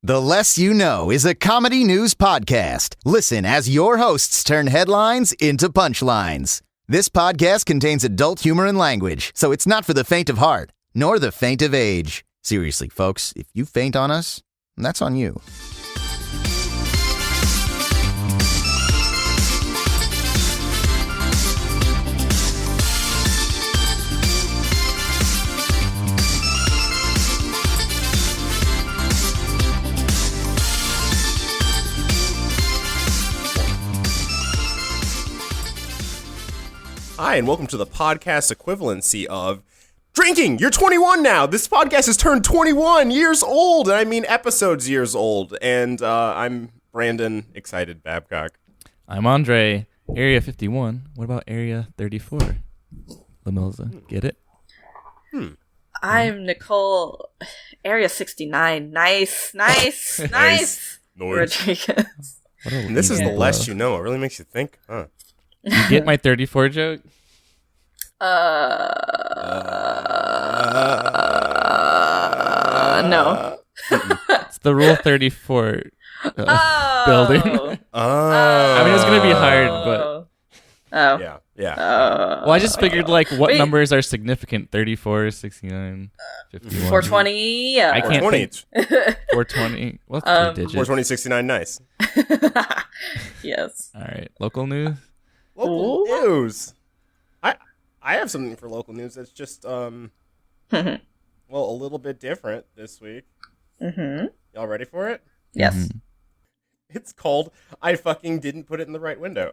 The Less You Know is a comedy news podcast. Listen as your hosts turn headlines into punchlines. This podcast contains adult humor and language, so it's not for the faint of heart, nor the faint of age. Seriously, folks, if you faint on us, that's on you. Hi, and welcome to the podcast equivalency of drinking. You're 21 now. This podcast has turned 21 years old, and I mean episodes years old. And I'm Brandon, excited Babcock. I'm André, Area 51. What about Area 34? Lamilza, get it? I'm Nicole, Area 69. Nice. Rodriguez. And this is the less you know. It really makes you think, huh? You get my 34 joke? No. It's the Rule 34 building. Oh. I mean, it's going to be hard, but... Oh. Yeah. Well, I just figured, like, what numbers are significant? 34, 69, 51. 420. I can't 420. think. 420. Well, that's 3 digits. 420, 69, nice. Yes. All right. Local news? Local news. I have something for local news that's just, well, a little bit different this week. Mm-hmm. Y'all ready for it? Yes. Mm-hmm. It's called I fucking didn't put it in the right window.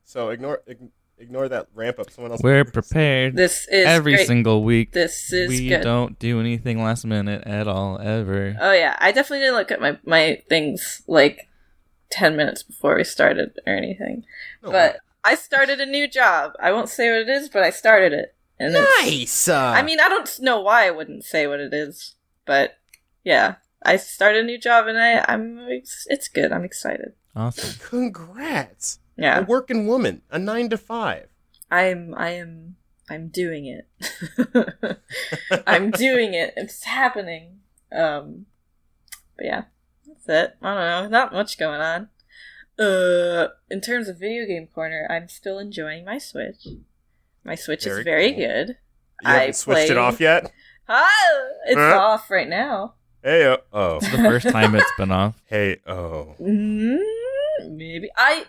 So ignore that ramp up. Someone else. We're prepared. This is every great. single week. This is we good. don't do anything last minute at all, ever. Oh, yeah. I definitely didn't look at my things, like, 10 minutes before we started or anything. No, But I started a new job. I won't say what it is, but I started it. And nice. I mean, I don't know why I wouldn't say what it is, but yeah, I started a new job and it's good. I'm excited. Awesome. Congrats. Yeah, A working woman, a 9 to 5. I'm doing it. I'm doing it. It's happening. But yeah, that's it. I don't know. Not much going on. In terms of video game corner, I'm still enjoying my Switch. My Switch is very cool. good. You haven't switched it off yet? It's off right now. Hey, oh. It's the first time it's been off. Hey, oh. Maybe. I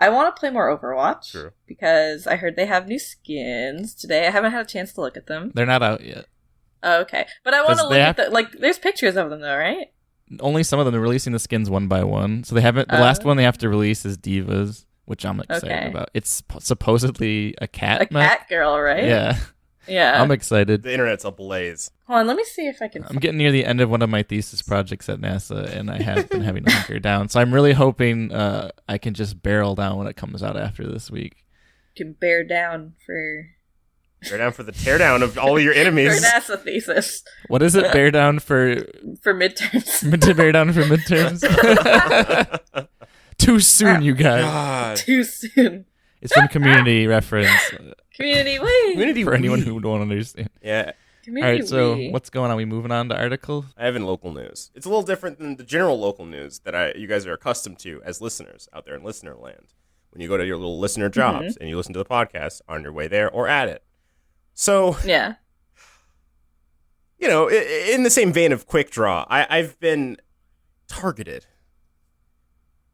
want to play more Overwatch. True. Because I heard they have new skins today. I haven't had a chance to look at them. They're not out yet. Oh, okay. But I want to 'Cause look they at the... Like, there's pictures of them, though, right? Only some of them are releasing the skins one by one. So they haven't. The last one they have to release is Divas, which I'm excited about. It's supposedly a cat. A cat girl, right? Yeah. Yeah. I'm excited. The internet's ablaze. Hold on, let me see if I can... I'm getting near the end of one of my thesis projects at NASA, and I have been having to hunker down. So I'm really hoping I can just barrel down when it comes out after this week. You can bear down for... Bear down for the teardown of all your enemies. For NASA thesis. What is it? Bear down for... For midterms. Bear down for midterms? Too soon, you guys. God. Too soon. It's from Community reference. Community Wii. Community For anyone Wii. who don't understand. Yeah. Community All right, so Wii. what's going on? We moving on to articles? I have in local news. It's a little different than the general local news that you guys are accustomed to as listeners out there in listener land. When you go to your little listener jobs and you listen to the podcast on your way there or at it. So, Yeah. you know, in the same vein of Quick Draw, I've been targeted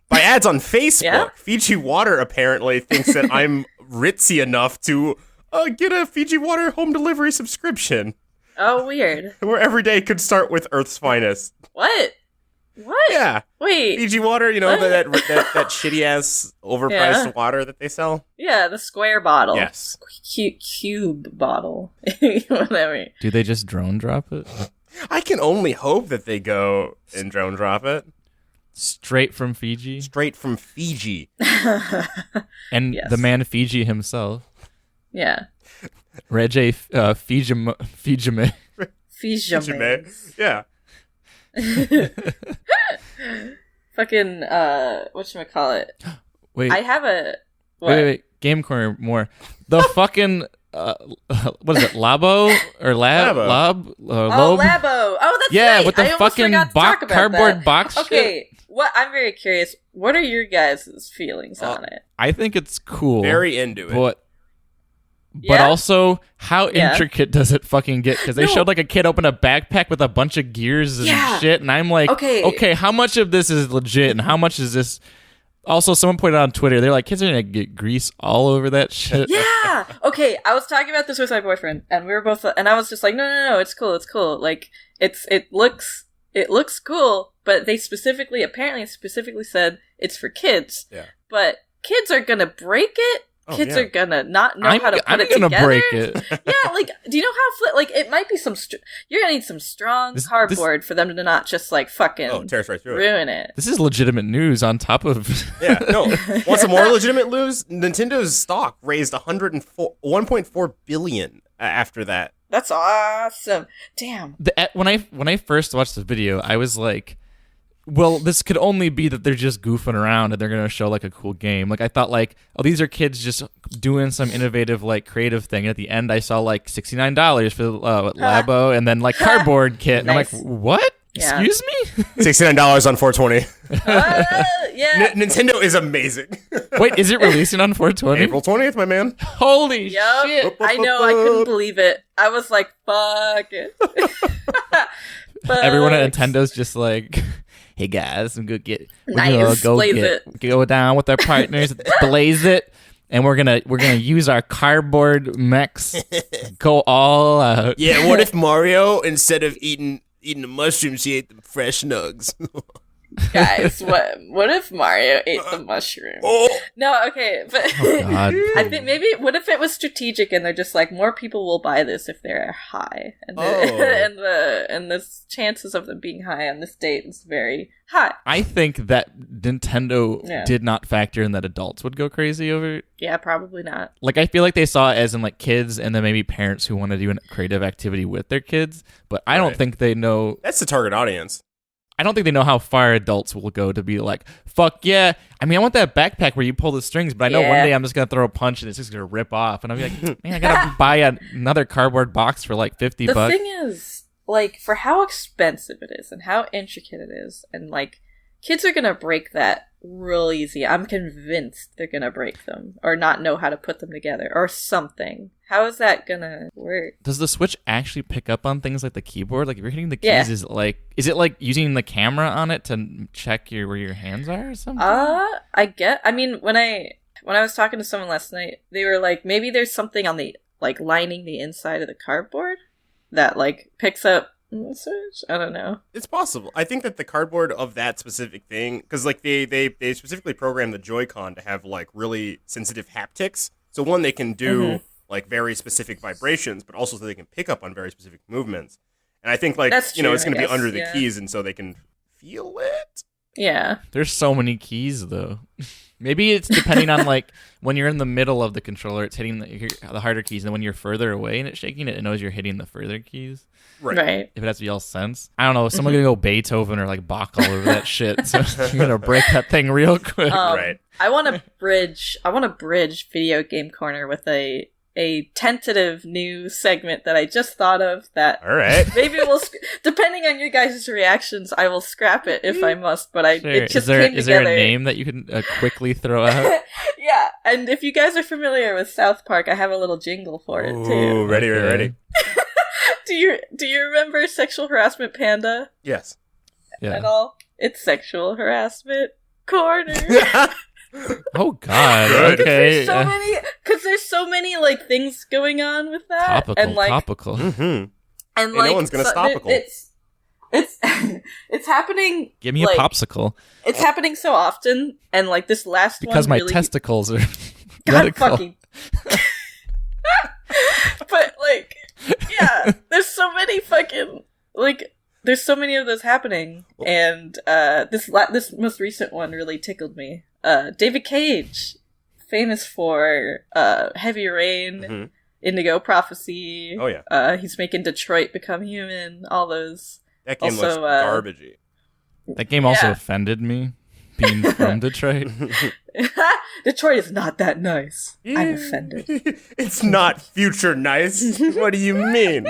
by ads on Facebook. Yeah? Fiji Water apparently thinks that I'm ritzy enough to get a Fiji Water home delivery subscription Oh, weird. where every day could start with Earth's finest. What? What? Yeah. Wait. Fiji Water, you know, What? that shitty-ass overpriced water that they sell? Yeah, the square bottle. Yes. Cube bottle. Whatever. Do they just drone drop it? I can only hope that they go and drone drop it. Straight from Fiji? Straight from Fiji. And Yes. the man Fiji himself. Yeah. Reggie Fijime. Fijame. Yeah. Fucking, whatchamacallit. Wait, I have a... What? wait. Game Corner more. The fucking, what is it, Labo? Or Lab? Labo. Lob? Oh, Lobe? Labo. Oh, to Yeah, say, with the I almost fucking forgot to talk about cardboard that. box shit. Okay, I'm very curious. What are your guys' feelings on it? I think it's cool. Very into it. But Yeah? also, how Yeah. intricate does it fucking get? Because they No. showed like a kid open a backpack with a bunch of gears and Yeah. shit, and I'm like, Okay. how much of this is legit, and how much is this? Also, someone pointed out on Twitter, they're like, kids are gonna get grease all over that shit. Yeah. Okay. I was talking about this with my boyfriend, and we were both, and I was just like, no, it's cool. Like, it looks cool, but they apparently specifically said it's for kids. Yeah. But kids are gonna break it. Kids yeah. are gonna not know how to put I'm it gonna together. break it. Yeah, like, do you know how like it might be you're gonna need some strong cardboard for them to not just like fucking tear us right through it. ruin it. This is legitimate news on top of. Yeah, no. Want some more legitimate news? Nintendo's stock raised 1.4 billion after that. That's awesome. Damn. When I first watched the video, I was like, well, this could only be that they're just goofing around and they're going to show like a cool game. Like I thought like, oh, these are kids just doing some innovative like creative thing. And at the end I saw like $69 for the Labo and then like cardboard kit. And Nice. I'm like, what? Yeah. Excuse me? $69 on 420. Yeah. Nintendo is amazing. Wait, is it releasing on 420? April 20th, my man. Holy Yep. shit. I know. I couldn't believe it. I was like, fuck it. Everyone at Fuck. Nintendo's just like, hey guys, we're Nice, blaze go down with our partners, blaze it, and we're gonna use our cardboard mechs, go all out. Yeah, what if Mario, instead of eating the mushrooms, he ate the fresh nugs? Guys, what if Mario ate the mushroom? Oh. No, okay, but God. I think maybe what if it was strategic and they're just like more people will buy this if they're high, and and the chances of them being high on this date is very high. I think that Nintendo Yeah. did not factor in that adults would go crazy over it. Yeah, probably not. Like, I feel like they saw it as in like kids and then maybe parents who want to do a creative activity with their kids, but I don't Right. think they know. That's the target audience. I don't think they know how far adults will go to be like, fuck yeah. I mean, I want that backpack where you pull the strings, but I know one Yeah. day I'm just going to throw a punch and it's just going to rip off. And I'll be like, man, I got to buy another cardboard box for like $50. The thing is, like, for how expensive it is and how intricate it is, and like, kids are gonna break that real easy. I'm convinced they're gonna break them or not know how to put them together or something. How is that gonna work? Does the Switch actually pick up on things like the keyboard? Like if you're hitting the keys, Yeah. is it like using the camera on it to check where your hands are or something? I mean, when I was talking to someone last night, they were like, maybe there's something on the like lining the inside of the cardboard that like picks up the Switch. I don't know. It's possible. I think that the cardboard of that specific thing, because like they specifically programmed the Joy-Con to have like really sensitive haptics. So one, they can do like very specific vibrations, but also so they can pick up on very specific movements. And I think like That's true, it's going to I be guess, under the yeah. keys, and so they can feel it. Yeah. There's so many keys though. Maybe it's depending on like when you're in the middle of the controller, it's hitting the harder keys, and then when you're further away and it's shaking it, it knows you're hitting the further keys. Right. If it has to be all sense. I don't know. Someone's gonna go Beethoven or like Bach all over that shit. So you're gonna break that thing real quick. Right. I want to bridge video game corner with a tentative new segment that I just thought of that All right. maybe we'll depending on your guys' reactions, I will scrap it if I must, but Sure. it just Is came there together. a name that you can quickly throw out? Yeah, and if you guys are familiar with South Park, I have a little jingle for it Ooh, too. ready, Okay. ready. Do you remember Sexual Harassment Panda Yes. at Yeah. all? It's Sexual Harassment Corner. Oh God. Good. Okay. There's so many like things going on with that, Topical. and like Topical. Mm-hmm. and Hey, like no one's gonna stopical. It's it's happening. Give me like, a popsicle It's happening so often, and like this last because one my really, testicles are God vertical. fucking. But like, yeah, there's so many fucking like. There's so many of those happening, and this most recent one really tickled me. David Cage, famous for Heavy Rain, Mhm. Indigo Prophecy. Oh yeah. He's making Detroit Become Human. All those. That game Also, looks garbagey. That game also Yeah. offended me, being from Detroit. Detroit is not that nice. I'm offended. It's not future nice. What do you mean?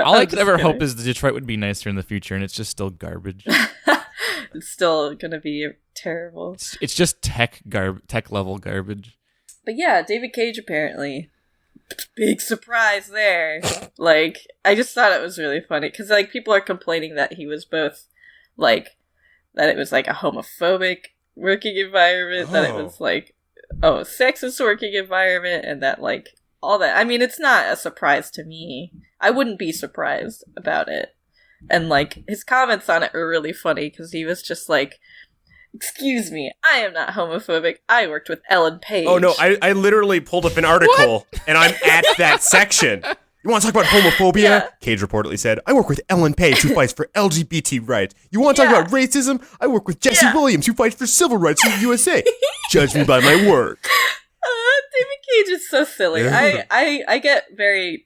All I could ever hope is that Detroit would be nicer in the future, and it's just still garbage. It's still gonna be terrible. It's just tech level garbage. But yeah, David Cage apparently. Big surprise there. Like, I just thought it was really funny because like people are complaining that he was both like that it was like a homophobic working environment, that it was like a sexist working environment, and that like all that. I mean, it's not a surprise to me. I wouldn't be surprised about it. And like his comments on it were really funny because he was just like, excuse me, I am not homophobic. I worked with Ellen Page. Oh, no, I literally pulled up an article, and I'm at that section. You want to talk about homophobia? Yeah. Cage reportedly said, I work with Ellen Page, who fights for LGBT rights. You want to talk about racism? I work with Jesse Williams, who fights for civil rights in the USA. Judge me by my work. David Cage is so silly. I get very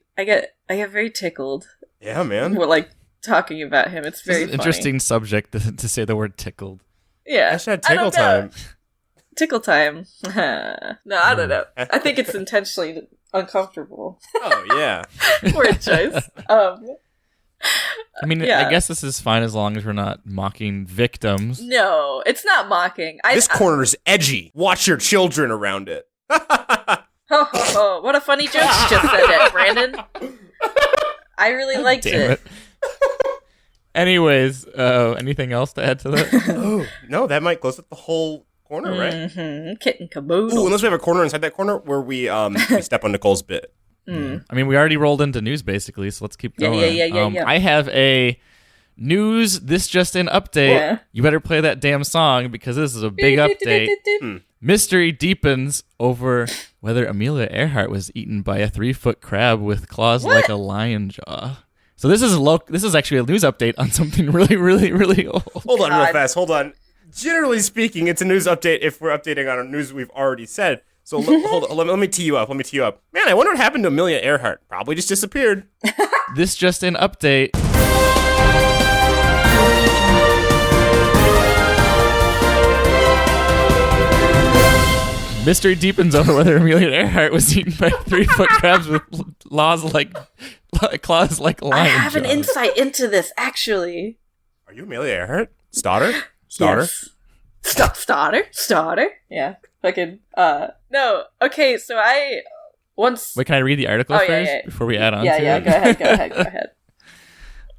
tickled. Yeah, man. We're like talking about him. It's very funny. Interesting subject to say the word tickled. Yeah. Hashtag tickle time. Tickle time. No, I don't know. I think it's intentionally uncomfortable. Oh, yeah. Word choice. I mean, I guess this is fine as long as we're not mocking victims. No, it's not mocking. This corner's edgy. Watch your children around it. Ho, ho, ho. What a funny joke you just said that, Brandon. I really liked it. Anyways, anything else to add to that? Oh, no, that might close up the whole corner, right? Mm-hmm. Kitten caboodle. Ooh, unless we have a corner inside that corner where we step on Nicole's bit. I mean, we already rolled into news, basically, so let's keep going. Yeah. I have a news, this just in update. Yeah. You better play that damn song because this is a big update. Mystery deepens over whether Amelia Earhart was eaten by a 3-foot crab with claws like a lion jaw. So this is actually a news update on something really, really, really old. Hold on real fast. Hold on. Generally speaking, it's a news update if we're updating on a news we've already said. So hold on. Let me tee you up. Man, I wonder what happened to Amelia Earhart. Probably just disappeared. This just in update. Mystery deepens over whether Amelia Earhart was eaten by 3-foot crabs with claws like lion I have jaws. an insight into this, actually. Are you Amelia Earhart? Starter? Yes. Starter? Yeah. Fucking, no. Okay, so I once... Wait, can I read the article first before we add on to it? Yeah, go ahead.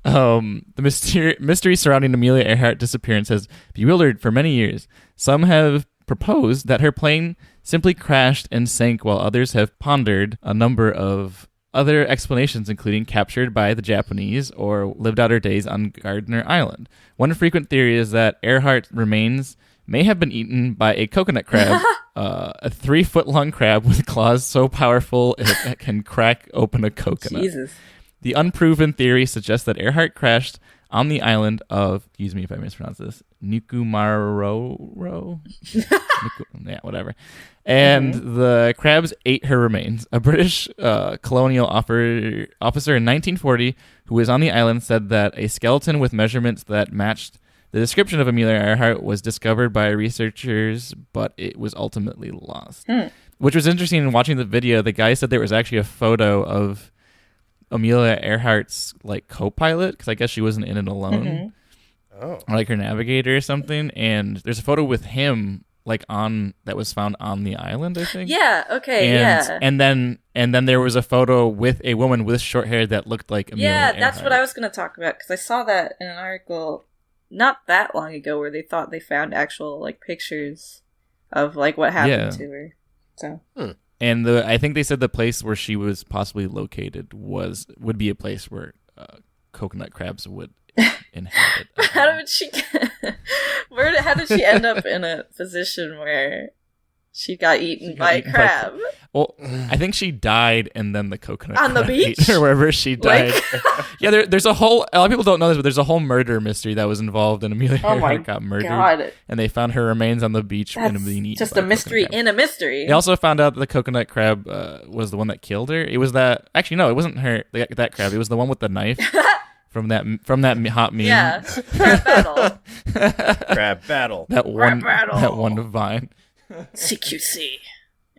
The mystery surrounding Amelia Earhart's disappearance has bewildered for many years. Some have proposed that her plane simply crashed and sank, while others have pondered a number of other explanations, including captured by the Japanese or lived out her days on Gardner Island. One frequent theory is that Earhart's remains may have been eaten by a coconut crab, a 3-foot-long crab with claws so powerful it can crack open a coconut. Jesus. The unproven theory suggests that Earhart crashed on the island of, excuse me if I mispronounce this, Nukumaroro? Yeah, whatever. And the crabs ate her remains. A British colonial officer in 1940 who was on the island said that a skeleton with measurements that matched the description of Amelia Earhart was discovered by researchers, but it was ultimately lost. Which was interesting in watching the video. The guy said there was actually a photo of Amelia Earhart's like co-pilot, because I guess she wasn't in it alone. Or like her navigator or something. And there's a photo with him like on that was found on the island, I think. Yeah, okay, And then there was a photo with a woman with short hair that looked like Amelia Earhart. Yeah, that's what I was going to talk about, because I saw that in an article not that long ago where they thought they found actual like pictures of like what happened to her. So And I think they said the place where she was possibly located would be a place where coconut crabs would inhabit. How did she end up in a position where she got eaten by a crab? Well, I think she died, and then the coconut on the crab beach, ate her wherever she died. Yeah, there's a lot of people don't know this, but there's a whole murder mystery that was involved in Amelia Earhart got murdered. God. And they found her remains on the beach and being eaten. Just a mystery in a mystery. They also found out that the coconut crab was the one that killed her. It was that actually no, it wasn't her that crab. It was the one with the knife. From that hot meme. Yeah, crab battle. Crab battle. That one Vine. CQC.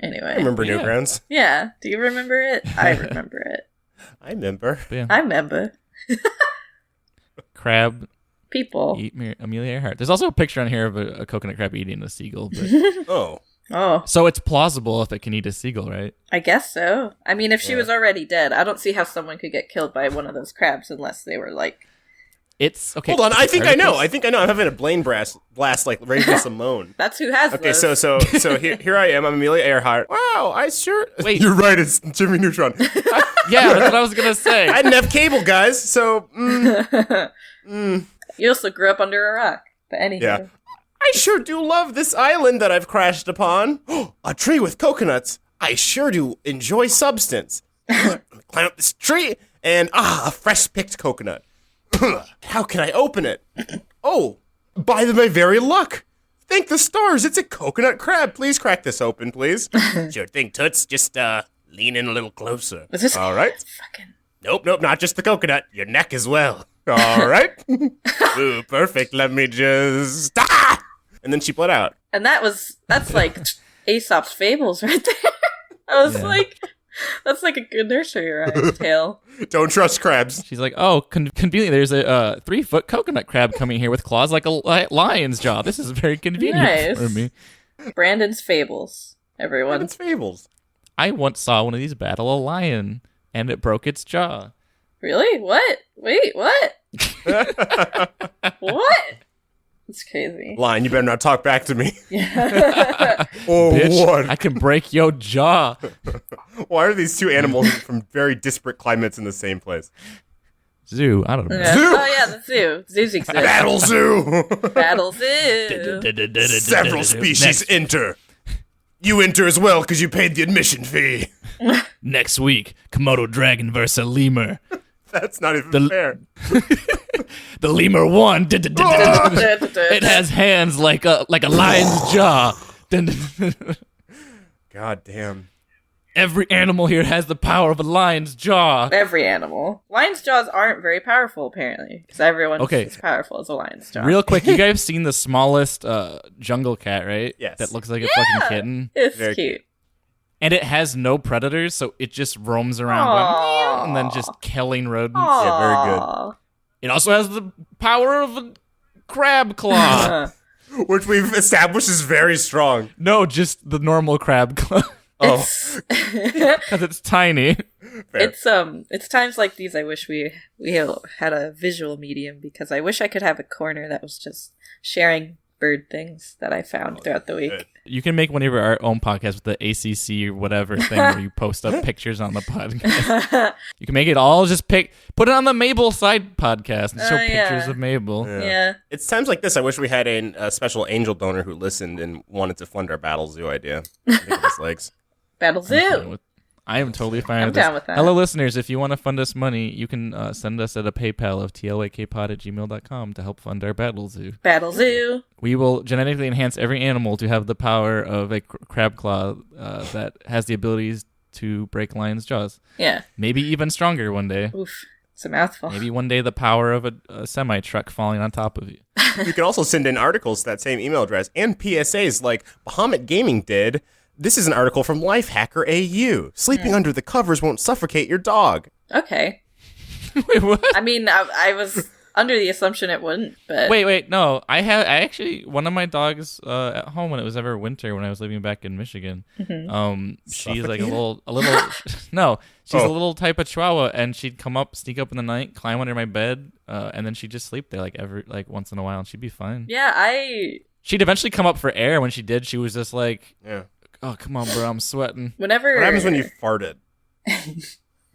Anyway. I remember Newgrounds. Yeah. Do you remember it? I remember it. I remember. Yeah. I remember. Crab. People. Eat Amelia Earhart. There's also a picture on here of a coconut crab eating a seagull. But... Oh. So it's plausible if it can eat a seagull, right? I guess so. I mean, if she was already dead, I don't see how someone could get killed by one of those crabs unless they were like... It's okay. Hold on, I think I know. I'm having a brain blast like Raven Simone. That's who has Okay, those. so here I am. I'm Amelia Earhart. Wow, I sure. Wait. You're right. It's Jimmy Neutron. Yeah, that's what I was gonna say. I didn't have cable, guys. So. You also grew up under a rock. But anyway. Yeah. I sure do love this island that I've crashed upon. A tree with coconuts. I sure do enjoy substance. Climb up this tree and a fresh picked coconut. How can I open it? Oh, by my very luck. Thank the stars, it's a coconut crab. Please crack this open, please. Sure thing, Toots. Just lean in a little closer. Was this all right? fucking... Nope, not just the coconut. Your neck as well. All right. Ooh, perfect. Let me just... And then she bled out. And that's like Aesop's Fables right there. I was like... That's like a good nursery rhyme tale. Don't trust crabs. She's like, oh, conveniently, there's a 3-foot coconut crab coming here with claws like a lion's jaw. This is very convenient for me. Brandon's Fables, everyone. Brandon's Fables. I once saw one of these battle a lion, and it broke its jaw. Really? What? Wait, what? What? It's crazy. Lion, you better not talk back to me. Oh, bitch, what? I can break your jaw. Why are these two animals from very disparate climates in the same place? Zoo, I don't know. Yeah. Zoo! Oh yeah, the zoo. Zoos exist. Battle zoo! Battle zoo. Several species enter. You enter as well because you paid the admission fee. Next week, Komodo dragon versus a lemur. That's not even fair. The lemur won. It has hands like a lion's jaw. God damn. Every animal here has the power of a lion's jaw. Every animal. Lion's jaws aren't very powerful, apparently, because everyone's as powerful as a lion's jaw. Real quick, you guys seen the smallest jungle cat, right? Yes. That looks like a fucking kitten. It's Very cute. And it has no predators, so it just roams around going, meow, and then just killing rodents. Yeah, very good. It also has the power of a crab claw. Which we've established is very strong. No, just the normal crab claw. Oh. Because it's tiny. Fair. It's times like these I wish we had a visual medium, because I wish I could have a corner that was just sharing bird things that I found throughout the week. You can make one of our own podcast with the ACC or whatever thing where you post up pictures on the podcast. You can make it all just put it on the Mabel side podcast and show pictures of Mabel. Yeah. It's times like this I wish we had a special angel donor who listened and wanted to fund our Battle Zoo idea. I think of his legs. Battle Zoo. I am totally fine I'm with this. down with that. Hello, listeners. If you want to fund us money, you can send us at a PayPal of tlakpod@gmail.com to help fund our Battle Zoo. Battle Zoo. We will genetically enhance every animal to have the power of a crab claw that has the abilities to break lions' jaws. Yeah. Maybe even stronger one day. Oof. It's a mouthful. Maybe one day the power of a semi-truck falling on top of you. You can also send in articles to that same email address and PSAs like Bahamut Gaming did. This is an article from Lifehacker AU. Sleeping under the covers won't suffocate your dog. Okay. Wait, what? I mean, I was under the assumption it wouldn't, but... Wait, no. I actually, one of my dogs at home when it was ever winter, when I was living back in Michigan, she's like a little, no, she's a little type of chihuahua, and she'd sneak up in the night, climb under my bed, and then she'd just sleep there like once in a while, and she'd be fine. Yeah, She'd eventually come up for air. When she did, she was just like, Yeah. oh, come on, bro, I'm sweating. What happens when you farted?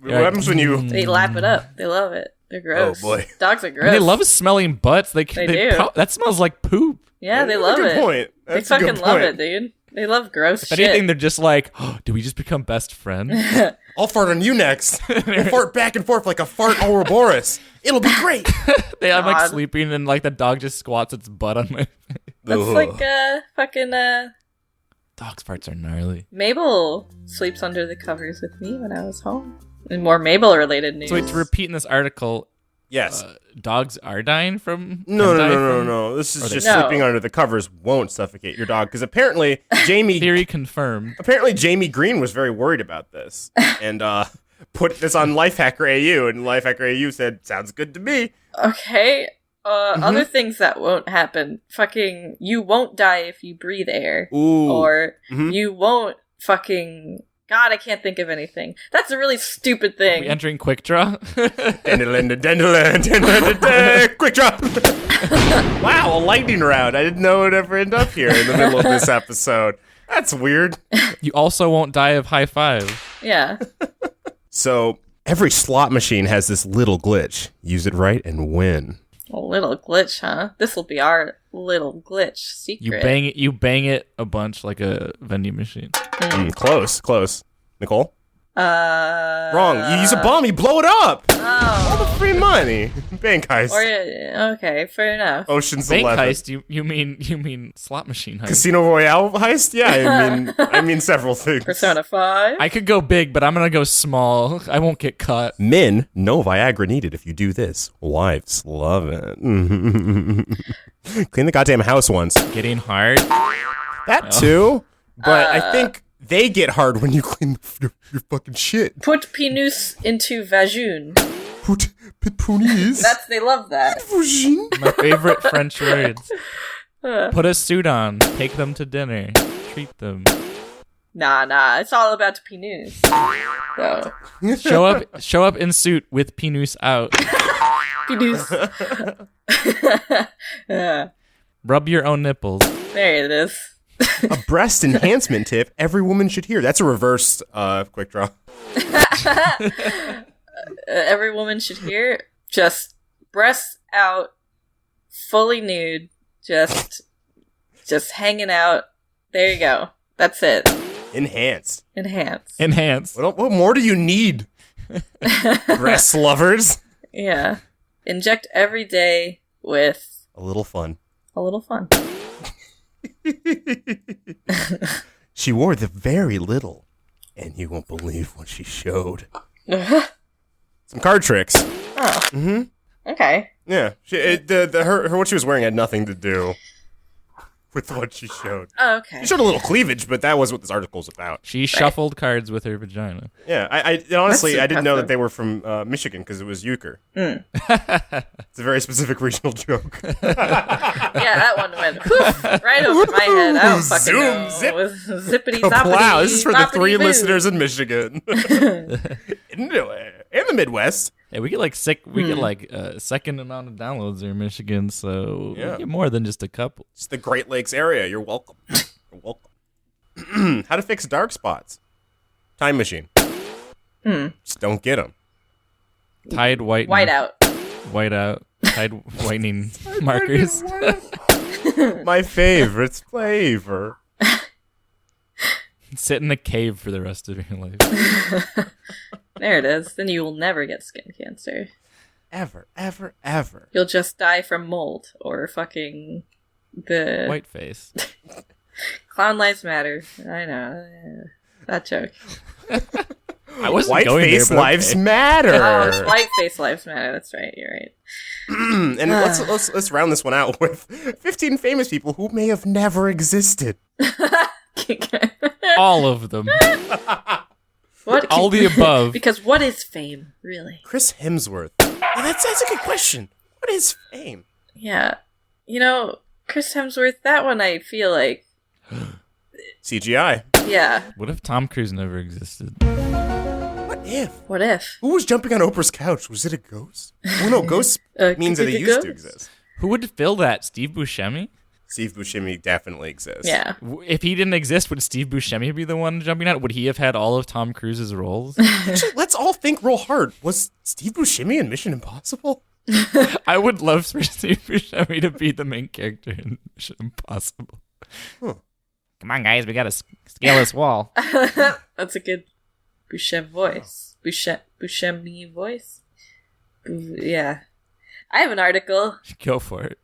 What happens when you... They lap it up. They love it. They're gross. Oh, boy. Dogs are gross. And they love smelling butts. They do. That smells like poop. Yeah, they love That's a it. good point. That's they a good fucking love point. it, dude. They love gross If shit. anything, they're just like, oh, do we just become best friends? I'll fart on you next. We'll fart back and forth like a fart Ouroboros. It'll be great. I'm like God. sleeping, and like the dog just squats its butt on my face. That's like fucking Dog's farts are gnarly. Mabel sleeps under the covers with me when I was home. And more Mabel related news. So wait, to repeat in this article, Yes. Dogs are dying from... No. This is just sleeping under the covers won't suffocate your dog. Because apparently, Jamie... Theory confirmed. Apparently, Jamie Green was very worried about this. And put this on Lifehacker AU. And Lifehacker AU said, sounds good to me. Okay. Other things that won't happen. Fucking, you won't die if you breathe air. Ooh. Or you won't fucking... God, I can't think of anything. That's a really stupid thing. Are we entering Quick Draw? Quick Draw. Wow, a lightning round. I didn't know it would ever end up here in the middle of this episode. That's weird. You also won't die of high five. Yeah. So, every slot machine has this little glitch. Use it right and win. A little glitch, huh? This will be our little glitch secret. You bang it a bunch like a vending machine. Close. Nicole? Wrong. You use a bomb, you blow it up. Oh. All the free money. Bank heist. Okay, fair enough. Ocean's Bank 11. heist? You mean slot machine heist? Casino Royale heist? Yeah, I mean several things. Persona 5? I could go big, but I'm gonna go small. I won't get caught. Men, no Viagra needed if you do this. Wives love it. Clean the goddamn house once. Getting hard. That too. But I think they get hard when you clean your fucking shit. Put Pinus into Vagine. Put Punis. They love that. My favorite French words. Put a suit on. Take them to dinner. Treat them. Nah. It's all about Pinus. So. Show up in suit with Pinus out. Pinus. Rub your own nipples. There it is. A breast enhancement tip every woman should hear. That's a reversed quick draw. Every woman should hear. Just breasts out, fully nude, just hanging out. There you go. That's it. Enhance. Enhance. What more do you need? Breast lovers. Yeah. Inject every day with... A little fun. She wore the very little, and you won't believe what she showed. Some card tricks. Oh. Mm-hmm. Okay. Yeah. Her what she was wearing had nothing to do with what she showed. Oh, okay. She showed a little cleavage, but that was what this article's about. She shuffled cards with her vagina. Yeah, I honestly, I didn't know that they were from Michigan because it was euchre. It's a very specific regional joke. Yeah, that one went poof, right over my head. I don't fucking Zoom, know. zip. Zippity zoppity. Wow, this is for the 3 boppity-boo. listeners in Michigan. In the Midwest. Yeah, we get like a second amount of downloads in Michigan, so Yeah. we get more than just a couple. It's the Great Lakes area. You're welcome. You're welcome. How to fix dark spots. Time machine. Just don't get them. Tide whitening. Whiteout. Tide whitening markers. My favorite flavor. Sit in a cave for the rest of your life. There it is. Then you will never get skin cancer. Ever. You'll just die from mold or fucking the Whiteface. Clown Lives Matter. I know. That joke. I wasn't going there, Whiteface but lives okay. matter. Oh, it's Whiteface Lives Matter. That's right. You're right. And let's round this one out with 15 famous people who may have never existed. All of them. What? All the above. Because what is fame, really? Chris Hemsworth. Yeah, that's a good question. What is fame? Yeah. You know, Chris Hemsworth, that one I feel like... CGI. Yeah. What if Tom Cruise never existed? What if? Who was jumping on Oprah's couch? Was it a ghost? Oh no, ghost means that it used to exist. Who would fill that? Steve Buscemi? Steve Buscemi definitely exists. Yeah. If he didn't exist, would Steve Buscemi be the one jumping out? Would he have had all of Tom Cruise's roles? Actually, let's all think real hard. Was Steve Buscemi in Mission Impossible? I would love for Steve Buscemi to be the main character in Mission Impossible. Huh. Come on, guys, we gotta scale this wall. That's a good Buscemi voice. Buscemi voice? Yeah. I have an article. Go for it.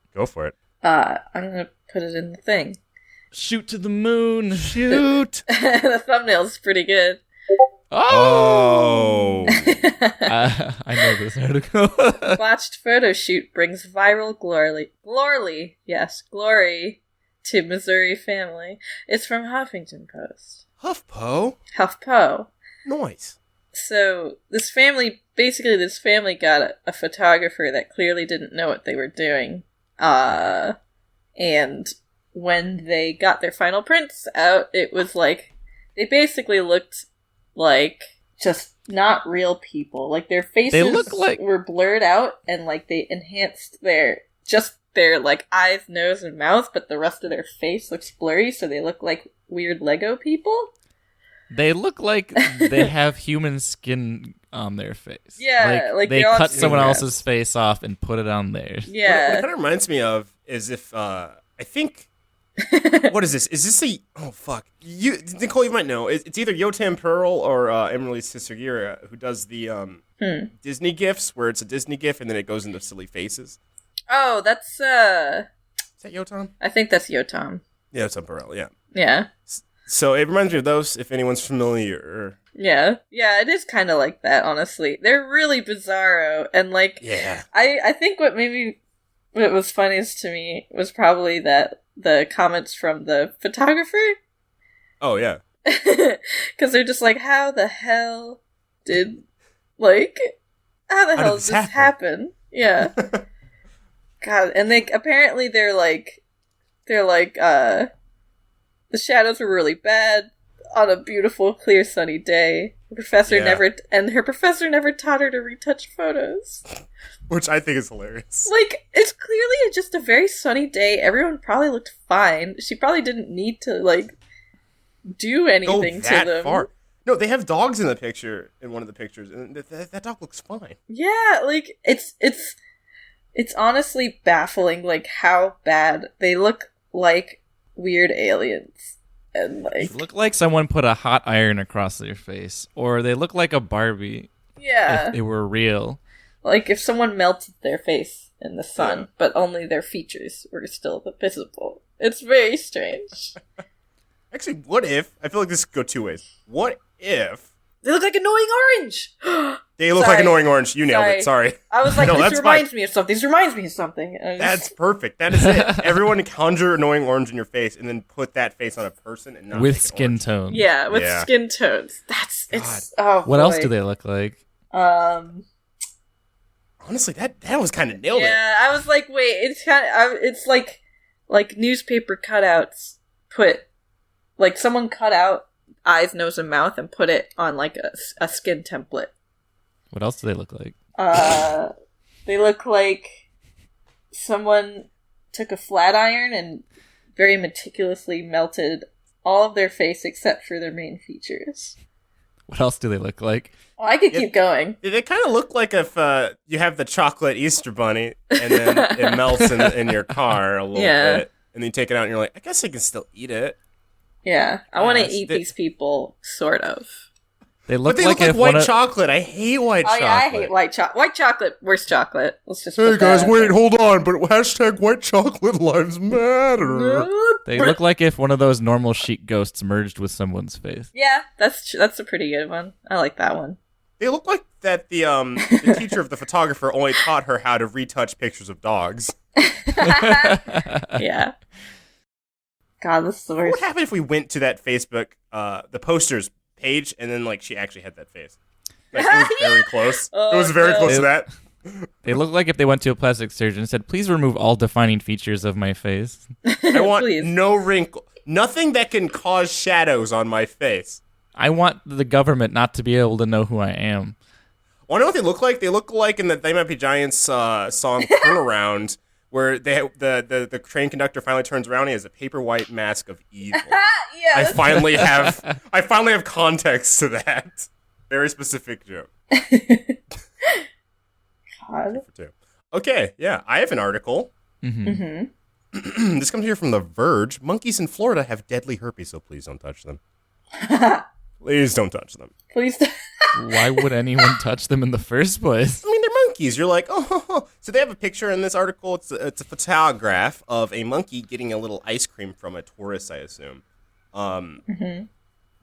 I'm gonna put it in the thing. Shoot to the moon. Shoot. The thumbnail's pretty good. Oh. I know this article. Botched photo shoot brings viral glory to Missouri family. It's from Huffington Post. HuffPo. Nice. So this family got a photographer that clearly didn't know what they were doing. And when they got their final prints out, it was like, they basically looked like just not real people. Like their faces were blurred out and like they enhanced their like eyes, nose, and mouth, but the rest of their face looks blurry, so they look like weird Lego people. They look like they have human skin on their face. Yeah, like they cut someone else's face off and put it on theirs. Yeah. What it kind of reminds me of is if, I think, what is this? Is this oh fuck. Nicole, you might know. It's either Yotam Pearl or Emily Sisagira who does the Disney GIFs, where it's a Disney GIF and then it goes into silly faces. Oh, that's, Is that Yotam? I think that's Yotam. Yeah, Yotam Pearl, yeah. Yeah. So it reminds me of those, if anyone's familiar. Yeah. Yeah, it is kind of like that, honestly. They're really bizarro, and like, yeah. I think what was funniest to me was probably that the comments from the photographer. Oh, yeah. Because they're just like, how the hell did this happen? Yeah. God, and they're like, the shadows were really bad on a beautiful, clear, sunny day. Her professor never taught her to retouch photos. Which I think is hilarious. Like, it's clearly just a very sunny day. Everyone probably looked fine. She probably didn't need to, like, do anything to them. Far. No, they have dogs in one of the pictures, and that dog looks fine. Yeah, like, it's honestly baffling, like, how bad they look like weird aliens. And, like, they look like someone put a hot iron across their face, or they look like a Barbie. Yeah. If they were real. Like if someone melted their face in the sun, but only their features were still visible. It's very strange. Actually, what if... I feel like this could go two ways. What if... They look like Annoying Orange! They look like Annoying Orange. You nailed it. Sorry. I was like, this reminds me of something. This reminds me of something. That's perfect. That is it. Everyone conjure Annoying Orange in your face and then put that face on a person and not with skin tones. Yeah, with skin tones. What else do they look like? Honestly, that was kind of nailed it. Yeah, I was like, wait, it's like newspaper cutouts like someone cut out eyes, nose, and mouth and put it on like a skin template. What else do they look like? They look like someone took a flat iron and very meticulously melted all of their face except for their main features. What else do they look like? Oh, I could keep going. They kind of look like if you have the chocolate Easter bunny and then it melts in your car a little bit, and then you take it out and you're like, I guess I can still eat it. Yeah, I want to eat these people, sort of. They look like white chocolate. I hate white chocolate. Yeah, I hate white chocolate. White chocolate, worst chocolate. Let's just hey guys, wait, hold on. But hashtag white chocolate lives matter. They look like if one of those normal chic ghosts merged with someone's face. Yeah, that's a pretty good one. I like that one. They look like that the teacher of the photographer only taught her how to retouch pictures of dogs. Yeah. God, this is the worst. What would happen if we went to that Facebook, the posters page, and then like she actually had that face? Like, it was very close. It was very close to that. They look like if they went to a plastic surgeon and said, "Please remove all defining features of my face." I want no wrinkle, nothing that can cause shadows on my face. I want the government not to be able to know who I am. Want to know what they look like? They look like in the They Might Be Giants song "Turnaround." Where the train conductor finally turns around and he has a paper white mask of evil. Yeah, I finally have context to that. Very specific joke. God. Okay, yeah, I have an article. Mm-hmm. This comes here from The Verge. Monkeys in Florida have deadly herpes, so please don't touch them. Please don't touch them. Please don't. Why would anyone touch them in the first place? I mean, they're monkeys. You're like, oh. So they have a picture in this article. It's a photograph of a monkey getting a little ice cream from a tourist, I assume.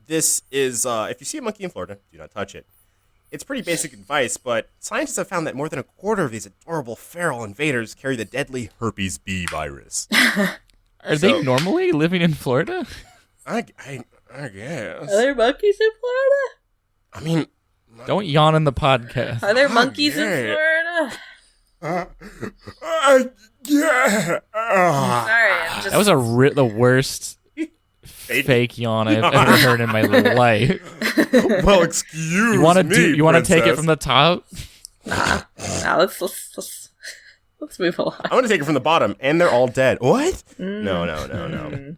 this is, if you see a monkey in Florida, do not touch it. It's pretty basic advice, but scientists have found that more than a quarter of these adorable feral invaders carry the deadly herpes B virus. Are they normally living in Florida? I guess. Are there monkeys in Florida? I mean... Don't yawn in the podcast. Are there monkeys in Florida? Yeah. Sorry, I'm just... That was the worst fake yawn I've ever heard in my life. Well, excuse You want me, to take it from the top? Nah, let's move along. I want to take it from the bottom, and they're all dead. What? No.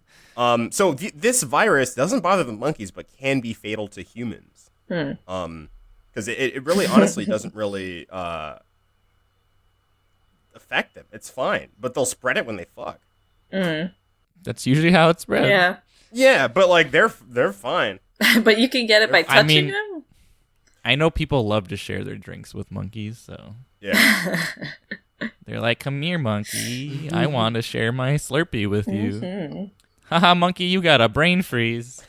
So this virus doesn't bother the monkeys, but can be fatal to humans. Because it really, honestly, doesn't really affect them. It's fine, but they'll spread it when they fuck. That's usually how it's spread. Yeah, but like they're fine. But you can get it by touching them? I know people love to share their drinks with monkeys, so... Yeah. They're like, come here, monkey. I want to share my Slurpee with you. Haha, monkey, you got a brain freeze.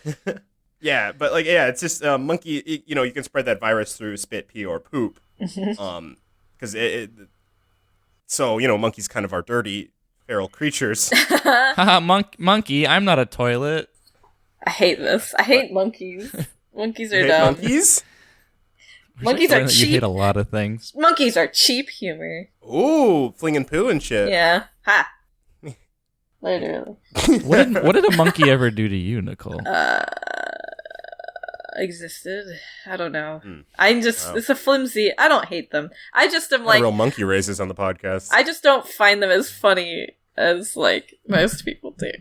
Yeah, but like, it's just monkey, you can spread that virus through spit, pee, or poop. Because so, monkeys kind of are dirty, feral creatures. Haha, monkey, I'm not a toilet. I hate this. I hate monkeys. Monkeys are You hate dumb. monkeys? Monkeys are You cheap. hate a lot of things. Monkeys are cheap humor. Ooh, flinging poo and shit. Yeah. Ha. Literally. What did a monkey ever do to you, Nicole? Existed. I don't know. It's a flimsy. I don't hate them. I just am Like, like, real monkey races on the podcast. I just don't find them as funny as like most people do.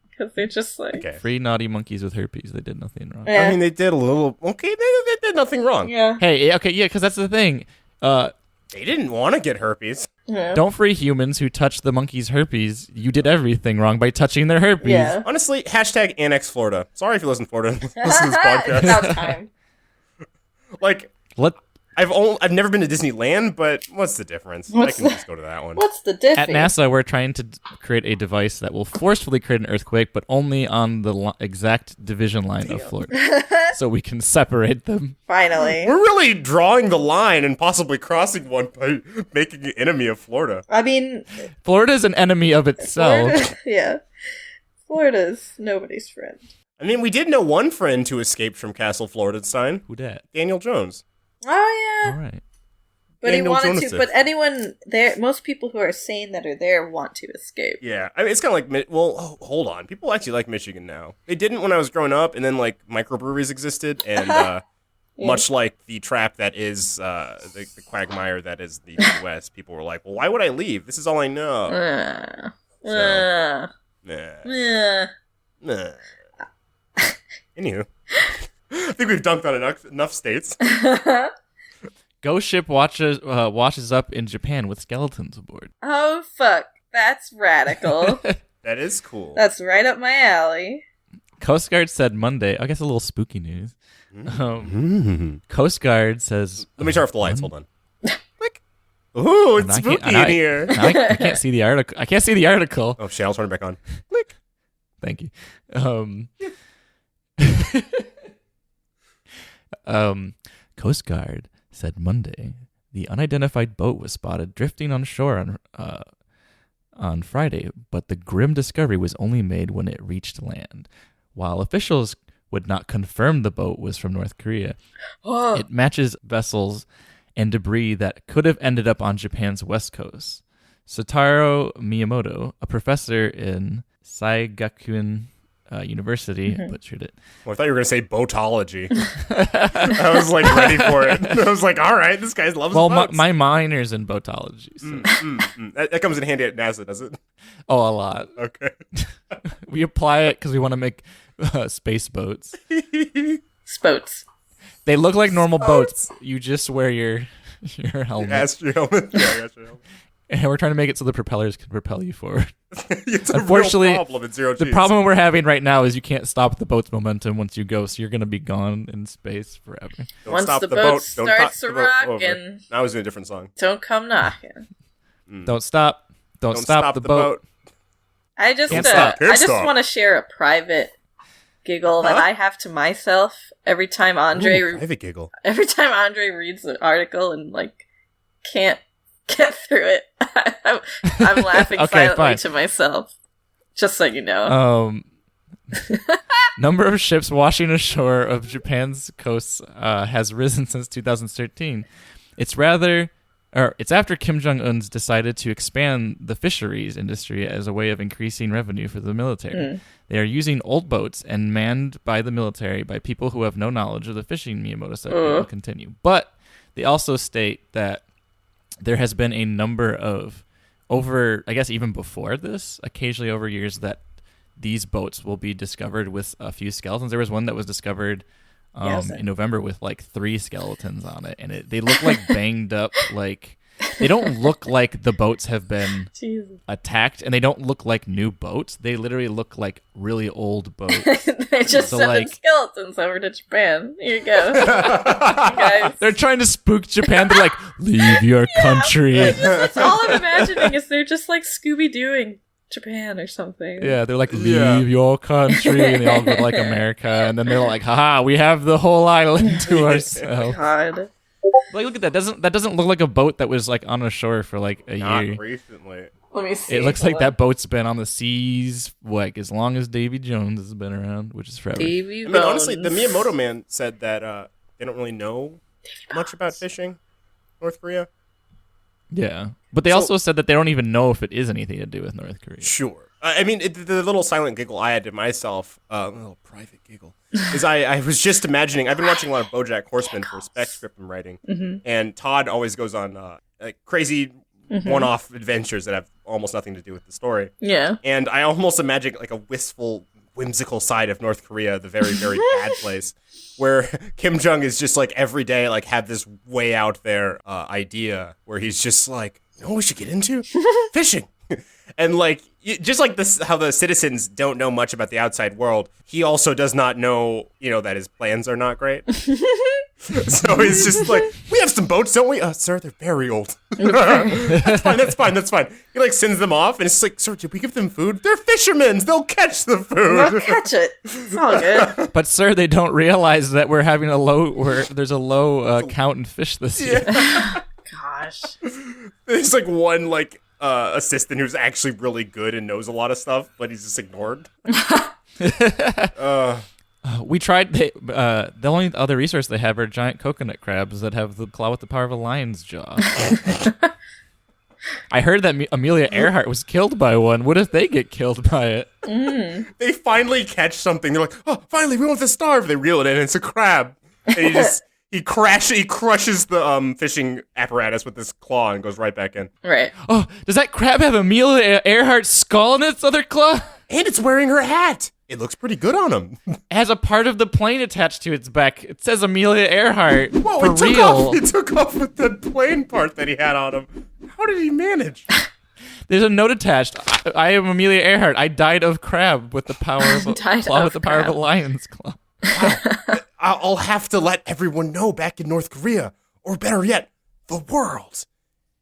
Because they're just like, Okay. Free naughty monkeys with herpes. They did nothing wrong. yeah. I mean, they did a little. Okay, they did nothing wrong. Yeah. Hey, okay, yeah, because that's the thing. They didn't want to get herpes. Yeah. Don't free humans who touch the monkey's herpes. You did everything wrong by touching their herpes. Yeah. Honestly, hashtag Annex Florida. Sorry if you listen to Florida. Listen to this podcast. It's about time. Like, Let I've never been to Disneyland, but what's the difference? I can just go to that one. What's the difference? At NASA, we're trying to create a device that will forcefully create an earthquake, but only on the exact division line of Florida, so we can separate them. Finally. We're really drawing the line and possibly crossing one by making an enemy of Florida. I mean, Florida is an enemy of itself. Florida, yeah. Florida's nobody's friend. I mean, we did know one friend who escaped from Castle Floridestein. Who dat? Daniel Jones. Oh, yeah. All right. But he Daniel wanted Jonas. to. But anyone there, most people who are sane that are there want to escape. Yeah, I mean, it's kind of like, hold on. People actually like Michigan now. They didn't when I was growing up, and then, like, microbreweries existed, and Yeah. much like the trap that is, the quagmire that is the Midwest, people were like, well, why would I leave? This is all I know. Nah. Nah. Anywho. I think we've dunked on enough states. Ghost ship washes up in Japan with skeletons aboard. Oh, fuck. That's radical. That is cool. That's right up my alley. Coast Guard said Monday. I guess a little spooky news. Coast Guard says. Let me turn off the lights. Hold on. Click. Ooh, it's spooky in here. I can't see the article. I can't see the article. Oh shit! I'll turn it back on. Click. Thank you. Coast Guard said Monday the unidentified boat was spotted drifting on shore on Friday, but the grim discovery was only made when it reached land. While officials would not confirm the boat was from North Korea, it matches vessels and debris that could have ended up on Japan's west coast. Satoru Miyamoto, a professor in Saigakuen University, butchered it. Well, I thought you were going to say boatology. I was like ready for it. I was like, all right, this guy loves boats. Well, my minor's in boatology. So. That comes in handy at NASA, does it? Oh, a lot. Okay. We apply it because we want to make space boats. Spoats. They look like normal boats. You just wear your helmet. Astro helmet. Yeah, astro helmet. And we're trying to make it so the propellers can propel you forward. It's a Unfortunately, real problem in zero G's. The problem we're having right now is you can't stop the boat's momentum once you go, so you're going to be gone in space forever. Don't Once stop the boat Don't starts top the boat over. rocking. I was in a different song. Don't come knocking. Don't stop. Don't stop the boat. I just Can't stop. Can't I just stop. want to share a private giggle that I have to myself every time André private giggle. Every time André reads the article and like can't get through it. I'm laughing silently to myself. Just so you know. Number of ships washing ashore of Japan's coasts has risen since 2013. It's after Kim Jong-un's decided to expand the fisheries industry as a way of increasing revenue for the military. They are using old boats and manned by the military by people who have no knowledge of the fishing, Miyamoto said. They will continue. But they also state that there has been a number of, I guess even before this, occasionally over years, that these boats will be discovered with a few skeletons. There was one that was discovered in November with like 3 skeletons on it, and they look like banged up, like they don't look like the boats have been attacked, and they don't look like new boats. They literally look like really old boats. They just sent skeletons over to Japan. Here you go. Guys. They're trying to spook Japan. They're like, leave your country. That's all I'm imagining is they're just like Scooby-Dooing Japan or something. Yeah, they're like, leave your country, and they all go to like America, and then they're like, haha, we have the whole island to ourselves. God. Like, look at that. That doesn't look like a boat that was like on the shore for like a year. Not recently. Let me see. It looks like that boat's been on the seas like as long as Davy Jones has been around, which is forever. Honestly, the Miyamoto man said that they don't really know much about fishing North Korea. Yeah, but they also said that they don't even know if it is anything to do with North Korea. Sure. The little silent giggle I had to myself, a little private giggle, is I was just imagining, I've been watching a lot of BoJack Horseman for spec script I'm writing, and Todd always goes on like crazy one-off adventures that have almost nothing to do with the story. Yeah. And I almost imagine like a wistful, whimsical side of North Korea, the very, very bad place, where Kim Jong is just like every day like had this way out there idea where he's just like, you know what we should get into? Fishing. And like, just like this, how the citizens don't know much about the outside world, he also does not know, that his plans are not great. So he's just like, we have some boats, don't we? Sir, they're very old. That's fine. He like sends them off, and it's like, sir, did we give them food? They're fishermen. They'll catch the food. They'll catch it. It's all good. But sir, they don't realize that there's a low count in fish this year. Gosh. There's like one like assistant who's actually really good and knows a lot of stuff, but he's just ignored. We tried. The only other resource they have are giant coconut crabs that have the claw with the power of a lion's jaw. I heard that Amelia Earhart was killed by one. What if they get killed by it? They finally catch something. They're like, oh, finally, we won't have to starve. They reel it in, and it's a crab. And he crushes the fishing apparatus with his claw and goes right back in. Right. Oh, does that crab have Amelia Earhart's skull in its other claw? And it's wearing her hat. It looks pretty good on him. It has a part of the plane attached to its back. It says Amelia Earhart. Whoa, for real. It took off with the plane part that he had on him. How did he manage? There's a note attached. I am Amelia Earhart. I died of crab with the power of a claw with the power of a lion's claw. Wow. I'll have to let everyone know back in North Korea, or better yet, the world.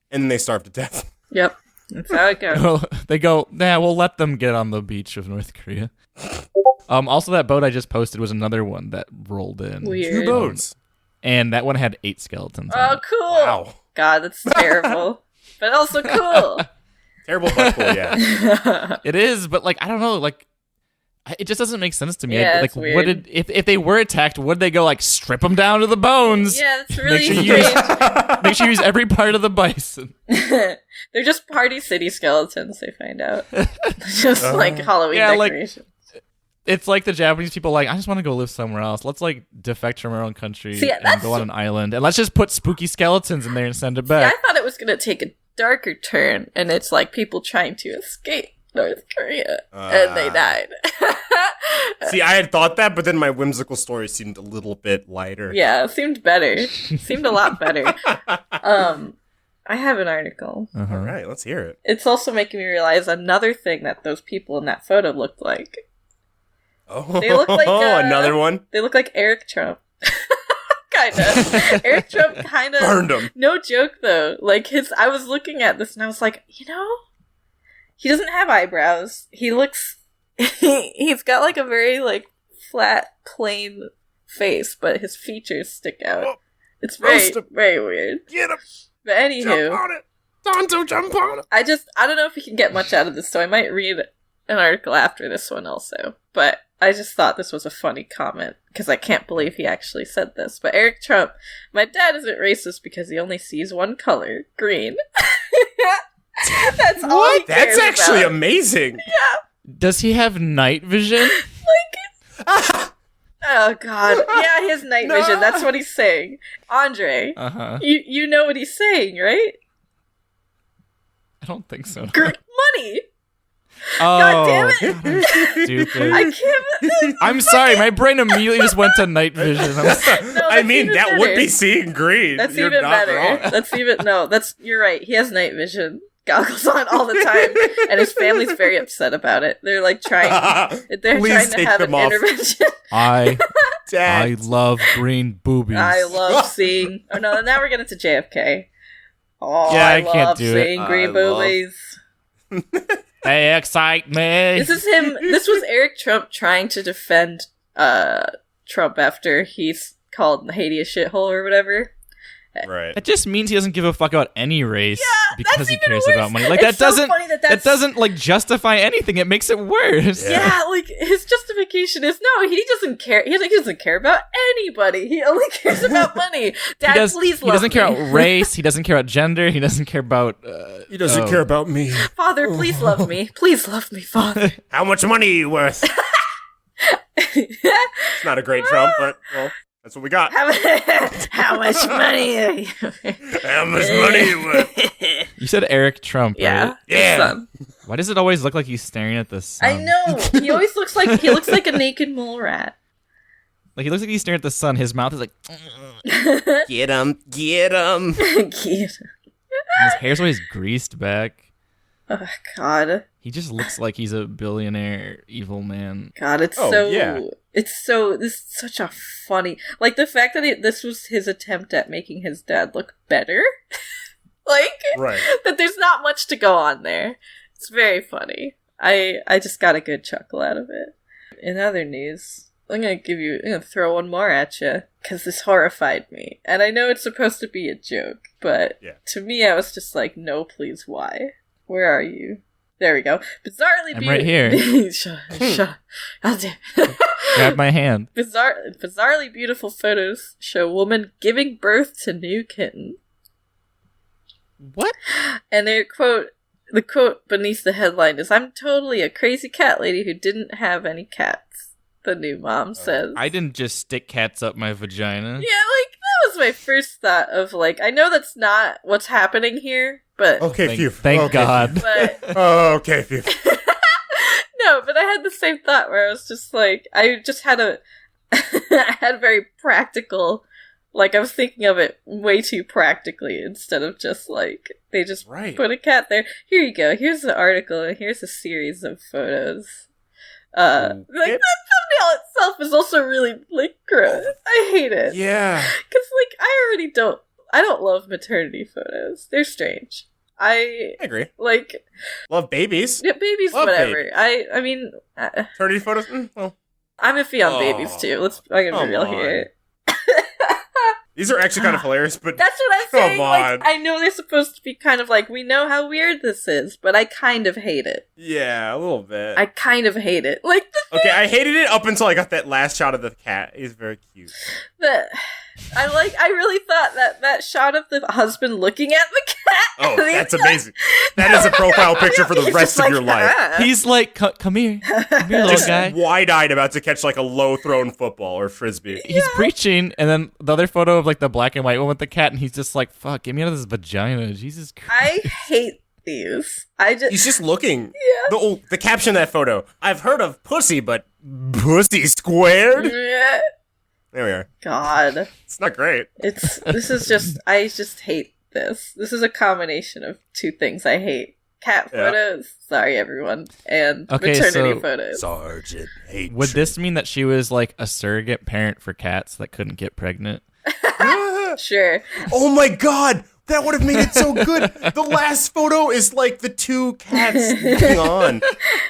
And then they starve to death. Yep. That's how it goes. They go, we'll let them get on the beach of North Korea. Also, that boat I just posted was another one that rolled in. Weird. 2 boats. And that one had 8 skeletons on Oh, it. cool. Wow. God, that's terrible. But also cool. Terrible but cool, yeah. It is, but like, I don't know, like, it just doesn't make sense to me. Yeah, Like, it's weird. if they were attacked, would they go like strip them down to the bones? Yeah, it's really Make sure you use every part of the bison. They're just Party City skeletons, they find out. Just like Halloween decorations. It's like the Japanese people like, I just want to go live somewhere else. Let's like defect from our own country and go on an island. And let's just put spooky skeletons in there and send it back. I thought it was going to take a darker turn, and it's like people trying to escape North Korea, and they died. See, I had thought that, but then my whimsical story seemed a little bit lighter. Yeah, it seemed better. Seemed a lot better. I have an article. Uh-huh. All right, let's hear it. It's also making me realize another thing that those people in that photo looked like. Oh, They look like another one? They look like Eric Trump. Kinda. Eric Trump kinda Burned him. No joke though. Like I was looking at this and I was like, he doesn't have eyebrows. He looks he's got like a very like flat, plain face, but his features stick out. Oh, It's very, roast him. very weird. Get him. But anywho, Jump on it. Tonto, jump on it. I don't know if you can get much out of this, so I might read an article after this one also. But I just thought this was a funny comment, because I can't believe he actually said this. But Eric Trump, my dad isn't racist because he only sees one color, green. That's all he cares That's actually about. amazing. Does he have night vision? Oh, God. Yeah, he has night No. vision. That's what he's saying. Andre, Uh-huh. you know what he's saying, right? I don't think so. Money! Oh, God damn it! God, I'm stupid. I can't... I'm sorry, my brain immediately just went to night vision. No, I that's mean, even that would better. be seeing green. That's You're even not better. wrong. You're right. He has night vision goggles on all the time, and his family's very upset about it. They're like trying Please to take have them an off. intervention. I Dad. love green boobies. I love seeing... Oh, no, now we're getting to JFK. Oh, Yeah, I love can't do it. seeing green I love- boobies. They excite me. This is him. This was Eric Trump trying to defend Trump after he's called Haiti a shithole or whatever. Right. That just means he doesn't give a fuck about any race because that's he even cares worse. about money. Like It's that so doesn't funny that doesn't like justify anything. It makes it worse. Yeah, like his justification is no, he doesn't care. He doesn't care about anybody. He only cares about money. Dad, please love He doesn't care me. about race. He doesn't care about gender. He doesn't care about. He doesn't care about me. Father, please love me. Please love me, Father. How much money are you worth? It's not a great Trump, but, well, that's what we got. How much money are you? How much money are you worth? You said Eric Trump, Yeah. right? Yeah. his son. Why does it always look like he's staring at the sun? I know. He always looks like a naked mole rat. Like he looks like he's staring at the sun. His mouth is like. Get him. Get him. Cute. His hair's always greased back. Oh, God. He just looks like he's a billionaire evil man. God, it's Oh, so... yeah. This is such a funny... Like, the fact that this was his attempt at making his dad look better. Like, Right. that there's not much to go on there. It's very funny. I just got a good chuckle out of it. In other news, I'm gonna throw one more at you, because this horrified me. And I know it's supposed to be a joke, but Yeah. to me I was just like, no, please, why? Where are you? There we go. Bizarrely I'm right here. shut up. Oh, damn. Grab my hand. Bizarrely beautiful photos show woman giving birth to new kitten. What? And the quote beneath the headline is, "I'm totally a crazy cat lady who didn't have any cats," the new mom says. I didn't just stick cats up my vagina. Yeah, like, that was my first thought of, like, I know that's not what's happening here, but... Okay, phew. Thank Okay, God. But... phew. Okay, phew. No, but I had the same thought where I was just like, I just had I had very practical, like, I was thinking of it way too practically instead of just like, they just Right. put a cat there. Here you go. Here's the article and here's a series of photos. Like, the thumbnail itself is also really, like, gross. I hate it. Yeah. Because, like, I don't love maternity photos. They're strange. I I agree. like, Love babies. yeah, babies, Love whatever. babies. I mean, Maternity photos? I'm iffy on Oh, babies too. I'm gonna come be real on. here. These are actually kind of hilarious, but That's what I'm Come saying. Like, on. I know they're supposed to be kind of like, we know how weird this is, but I kind of hate it. yeah, a little bit. I kind of hate it. Like, Okay, I hated it up until I got that last shot of the cat. He's very cute. I really thought that shot of the husband looking at the cat. Oh, and he's that's like- amazing. That is a profile picture for the He's rest just of like, your life. "Ah." He's like, come here. Come here, little Just guy. wide-eyed about to catch like a low-thrown football or frisbee. He's preaching, and then the other photo of like the black and white one with the cat, and he's just like, fuck, get me out of this vagina. Jesus Christ. I hate these. He's just looking. Yeah. The caption of that photo. I've heard of pussy, but pussy squared? Yeah. There we are. God. It's not great. I just hate this. This is a combination of two things I hate. Cat Yeah. photos, sorry everyone, and Okay, maternity so- photos. Sergeant hate Would this mean that she was like a surrogate parent for cats that couldn't get pregnant? Sure. Oh my god! That would have made it so good. The last photo is like the two cats looking on.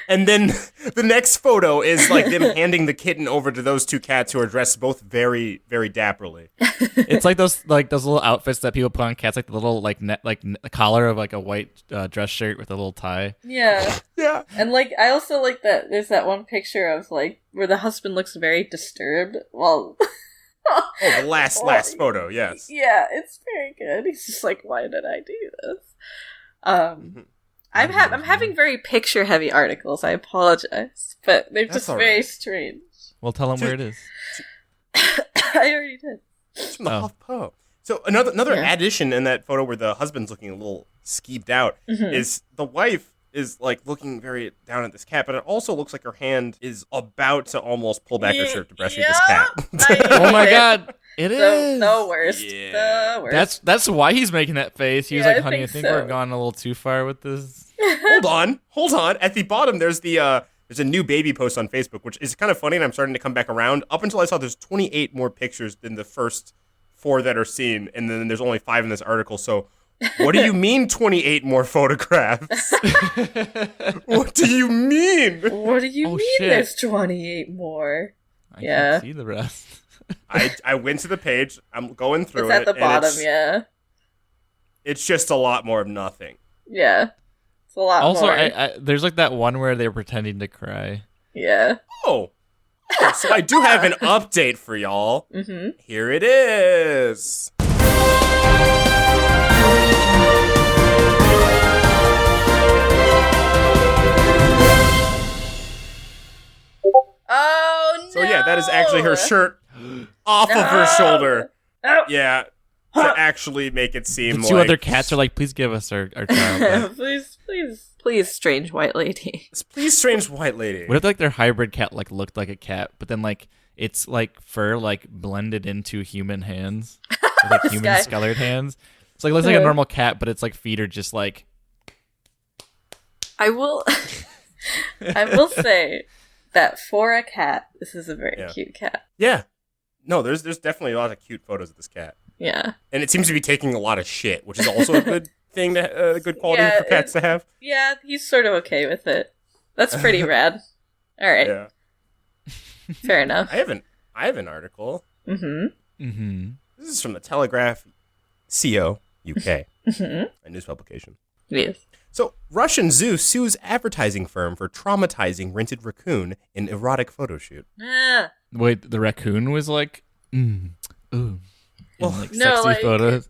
And then the next photo is like them handing the kitten over to those two cats who are dressed both very, very dapperly. It's like those little outfits that people put on cats, like the little a collar of like a white dress shirt with a little tie. Yeah. Yeah. And like I also like that there's that one picture of like where the husband looks very disturbed while Oh, the last photo, yes. Yeah, it's very good. He's just like, why did I do this? I'm having very picture heavy articles. I apologize, but they're just very strange. Well, tell him where it is. I already did. It's from the HuffPo. So another addition in that photo where the husband's looking a little skeeved out is the wife is like looking very down at this cat, but it also looks like her hand is about to almost pull back her shirt to breastfeed this cat. Oh my god, it is the worst. Yeah. The worst. That's why he's making that face. He was like, "Honey, I think so. we're gone a little too far with this." Hold on. At the bottom, there's a new baby post on Facebook, which is kind of funny, and I'm starting to come back around. Up until I saw there's 28 more pictures than the first 4 that are seen, and then there's only 5 in this article. So, what do you mean 28 more photographs? What do you mean? What do you mean? Shit. There's 28 more. I can't see the rest. I went to the page. I'm going through It's it. at the bottom. It's just a lot more of nothing. Yeah. It's a lot Also, more. there's like that one where they're pretending to cry. Yeah. Oh, so I do have an update for y'all. Mm-hmm. Here it is. Oh, no! So yeah, that is actually her shirt off of her shoulder. Oh. Yeah, to actually make it seem The like... two other cats are like, "Please give us our child back." Please, strange white lady. Please, strange white lady. What if like their hybrid cat like looked like a cat, but then like it's like fur like blended into human hands, or, like human guy. scolored hands? It's like it looks like a normal cat, but it's like feet are just like. I will say that for a cat, this is a very cute cat. Yeah. No, there's definitely a lot of cute photos of this cat. Yeah. And it seems to be taking a lot of shit, which is also a good thing, a good quality for cats to have. Yeah, he's sort of okay with it. That's pretty rad. All right. Yeah. Fair enough. I have an article. Mm-hmm. This is from the Telegraph CO UK, a news publication. Yes. So, Russian zoo sues advertising firm for traumatizing rented raccoon in erotic photo shoot. Ah. Wait, the raccoon was like, ooh, in, like no, sexy like- photos.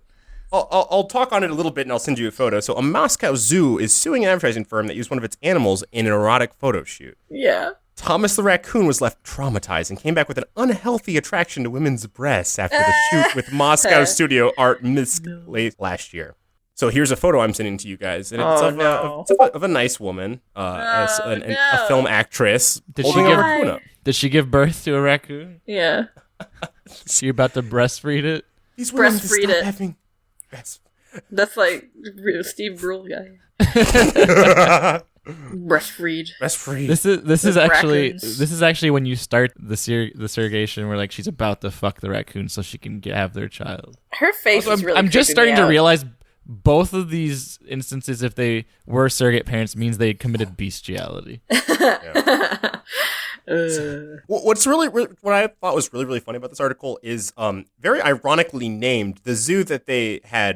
I'll talk on it a little bit and I'll send you a photo. So, a Moscow zoo is suing an advertising firm that used one of its animals in an erotic photo shoot. Yeah. Thomas the raccoon was left traumatized and came back with an unhealthy attraction to women's breasts after the shoot with Moscow studio Art Misk late last year. So here's a photo I'm sending to you guys, and it's of a nice woman, a film actress, holding a raccoon up. Did she give birth to a raccoon? Yeah. She about to breastfeed it? These women to Breastfeed stop it. having... That's like Steve Brule guy. Breastfeed. Breastfeed. This is actually raccoons. when you start the surrogation where like she's about to fuck the raccoon so she can have their child. Her face is really I'm just creeping me starting to out. realize both of these instances, if they were surrogate parents, means they committed bestiality. What I thought was really, really funny about this article is very ironically named. The zoo that they had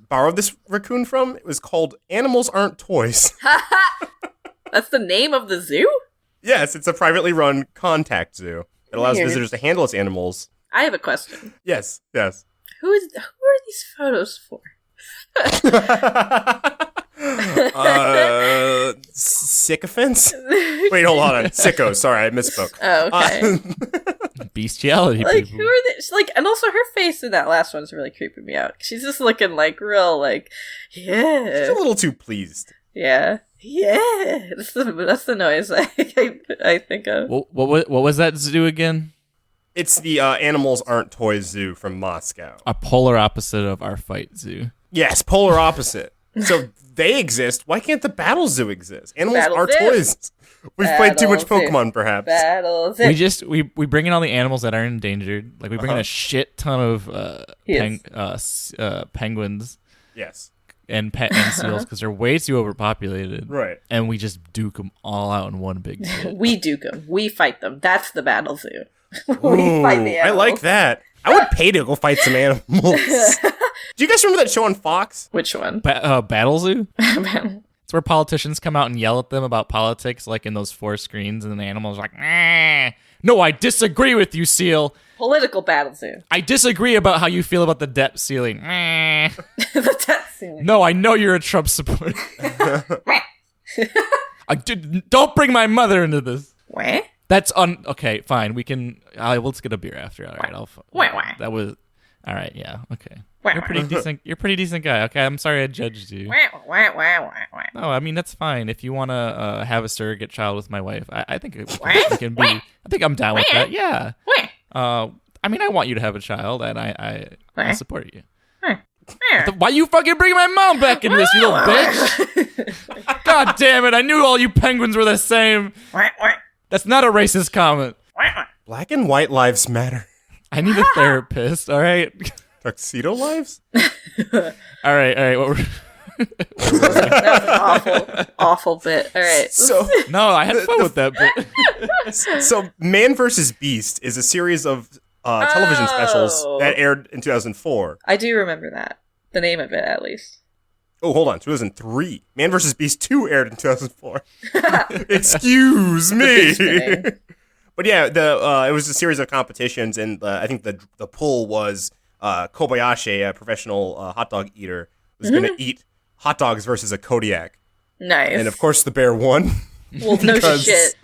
borrowed this raccoon from, it was called Animals Aren't Toys. That's the name of the zoo? Yes, it's a privately run contact zoo. It allows Weird. visitors to handle its animals. I have a question. Yes. Who are these photos for? Sycophants? Wait, hold on. Sickos. Sorry, I misspoke. Oh, okay. Bestiality, Like, people. who are they? Like, and also her face in that last one is really creeping me out. She's just looking like real, like, She's yeah, a little too pleased. yeah. That's the noise I think of. What was that zoo again? It's the Animals Aren't Toys Zoo from Moscow. A polar opposite of our fight zoo. Yes, polar opposite. So they exist, why can't the Battle Zoo exist? Animals Battle are Zoo. toys. We've played too much Battle Zoo. Pokemon, perhaps. Battle Zoo. We bring in all the animals that are endangered. Like we bring in a shit ton of penguins Yes. and seals because they're way too overpopulated. Right. And we just duke them all out in one big hit. We duke them. We fight them. That's the Battle Zoo. we Ooh, fight the animals. I like that. I would pay to go fight some animals. Do you guys remember that show on Fox? Which one? Battle Zoo? It's where politicians come out and yell at them about politics, like in those 4 screens, and then the animals are like, nah. No, I disagree with you, seal. Political Battle Zoo. I disagree about how you feel about the debt ceiling. Nah. The debt ceiling. No, I know you're a Trump supporter. Don't bring my mother into this. What? That's okay, fine. We can. Let's get a beer after. All right. That was. All right. Yeah. Okay. You're pretty decent. You're a pretty decent guy. Okay. I'm sorry I judged you. No, I mean that's fine. If you want to have a surrogate child with my wife, I think we can be. I think I'm down with that. Yeah. I mean, I want you to have a child, and I support you. Why you fucking bring my mom back into this, you little bitch? God damn it! I knew all you penguins were the same. That's not a racist comment. Black and white lives matter. I need a therapist. All right. Tuxedo lives? All right. What were... That was an awful bit. All right. No, I had fun with that bit. So, Man vs. Beast is a series of television specials that aired in 2004. I do remember that. The name of it, at least. Oh, hold on. 2003. Man vs. Beast 2 aired in 2004. Excuse me. But yeah, it was a series of competitions, and I think the poll was Kobayashi, a professional hot dog eater, was going to eat hot dogs versus a Kodiak. Nice. And of course, the bear won. Well, no shit.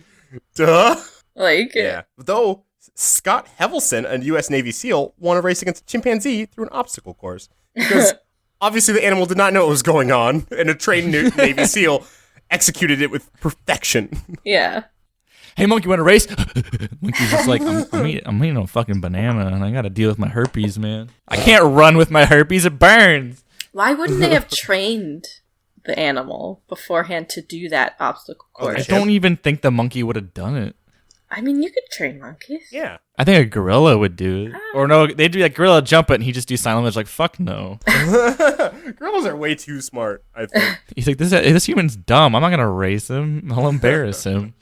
Duh. Yeah. Though Scott Hevelson, a U.S. Navy SEAL, won a race against a chimpanzee through an obstacle course because obviously the animal did not know what was going on, and a trained Navy SEAL executed it with perfection. Yeah. Hey, monkey, want to race? Monkey's just like, I'm eating a fucking banana, and I got to deal with my herpes, man. I can't run with my herpes. It burns. Why wouldn't they have trained the animal beforehand to do that obstacle course? I don't even think the monkey would have done it. I mean, you could train monkeys. Yeah. I think a gorilla would do it. Or no, they'd do like gorilla jump it, and he'd just do silent language like, fuck no. Gorillas are way too smart, I think. He's like, this human's dumb. I'm not going to race him. I'll embarrass him.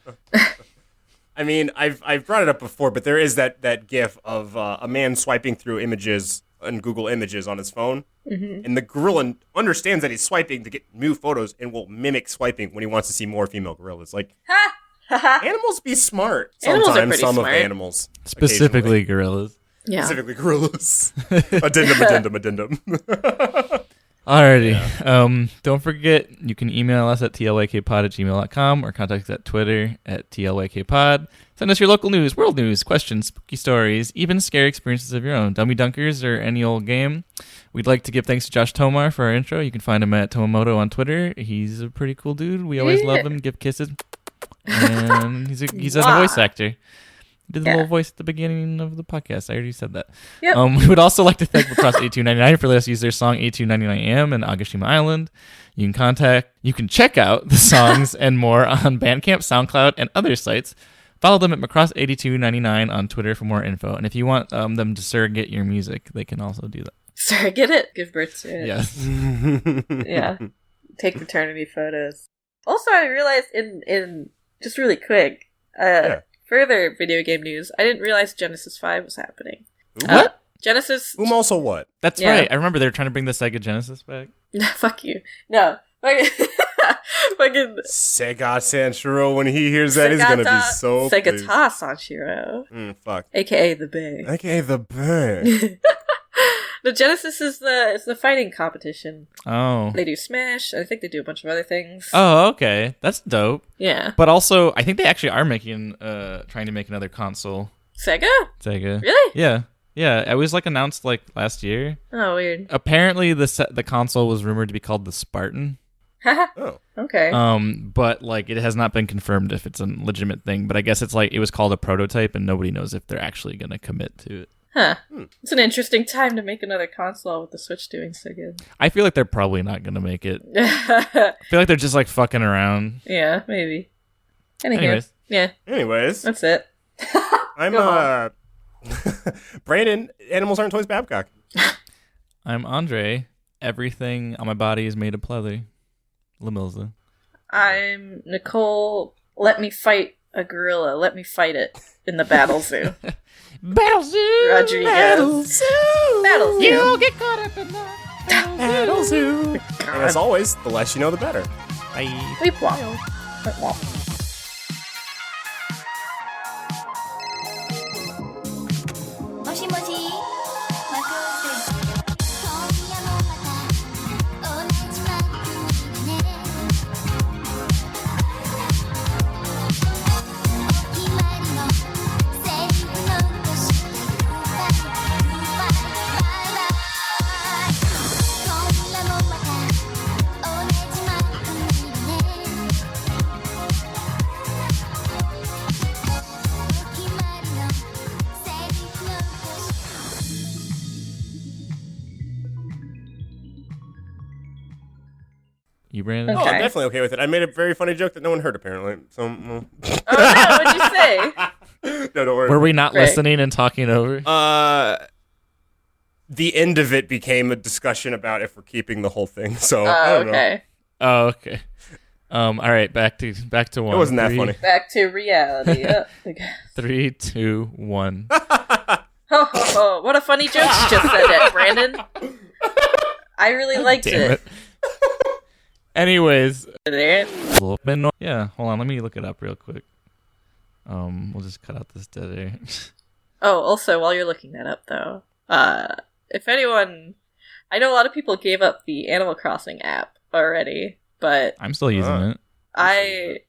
I mean, I've brought it up before, but there is that gif of a man swiping through images on Google Images on his phone, and the gorilla understands that he's swiping to get new photos and will mimic swiping when he wants to see more female gorillas. Like, animals be smart sometimes. Animals are pretty some smart. of the animals, Specifically gorillas. Yeah. specifically gorillas. Addendum. Alrighty. Yeah. Don't forget, you can email us at tlykpod@gmail.com or contact us at Twitter at tlykpod. Send us your local news, world news, questions, spooky stories, even scary experiences of your own. Dummy Dunkers or any old game. We'd like to give thanks to Josh Tomar for our intro. You can find him at Tomomoto on Twitter. He's a pretty cool dude. We always love him. Give kisses. And he's a voice actor. He did the little voice at the beginning of the podcast. I already said that. Yep. We would also like to thank Lacrosse 8299 for letting us use their song 8299am and Agashima Island. You can check out the songs and more on Bandcamp, SoundCloud, and other sites. Follow them at Macross8299 on Twitter for more info. And if you want them to surrogate your music, they can also do that. Surrogate it. Give birth to it. Yes. Yeah. Take maternity photos. Also, I realized in just really quick, further video game news, I didn't realize Genesis 5 was happening. What? Genesis... Also what? That's right. I remember they were trying to bring the Sega Genesis back. Fuck you. No. Fucking... Sega Sanshiro, when he hears that, he's gonna be so Sega pleased. Ta Sanshiro. Fuck. AKA the Bay. AKA the Bay. The Genesis is the fighting competition. Oh. They do Smash. I think they do a bunch of other things. Oh, okay. That's dope. Yeah. But also, I think they actually are trying to make another console. Sega? Really? Yeah. Yeah, it was announced last year. Oh, weird. Apparently the console was rumored to be called the Spartan. Oh. Okay. But it has not been confirmed if it's a legitimate thing, but I guess it was called a prototype and nobody knows if they're actually going to commit to it. Huh. It's an interesting time to make another console with the Switch doing so good. I feel like they're probably not gonna make it. I feel like they're just like fucking around. Yeah, maybe. Anyways. Yeah. Anyways. That's it. I'm Brandon, Animals Aren't Toys Babcock. I'm André. Everything on my body is made of pleather. Lemilza. I'm Nicole. Let me fight a gorilla. Let me fight it in the battle zoo. Battle zoo! Rodriguez. Battle zoo! Battle zoo. You'll get caught up in the battle zoo. And as always, the less you know, the better. Bye. Weep wop. Weep wop. もしもし、マク今夜もまた同じマックにね。お決まりのセリフ残してグッバイグッバイバイバイ。今夜もまた同じマックにね。お決まりのセリフ残して You, Brandon? Oh, Okay. I'm definitely okay with it. I made a very funny joke that no one heard, apparently. So, Oh no, what'd you say? no, don't worry. Were we not Right. listening and talking over? The end of it became a discussion about if we're keeping the whole thing. So, I Oh, don't know. okay. Oh, okay. All right, back to one. It wasn't that funny. Back to reality. Okay. 3, 2, 1. Ho, ho, ho. What a funny joke you just said it, Brandon. I really liked Damn it. Anyways, There. yeah. Hold on, let me look it up real quick. We'll just cut out this dead air. Oh, also, while you're looking that up, though, if anyone... I know a lot of people gave up the Animal Crossing app already, but I'm still using it. they're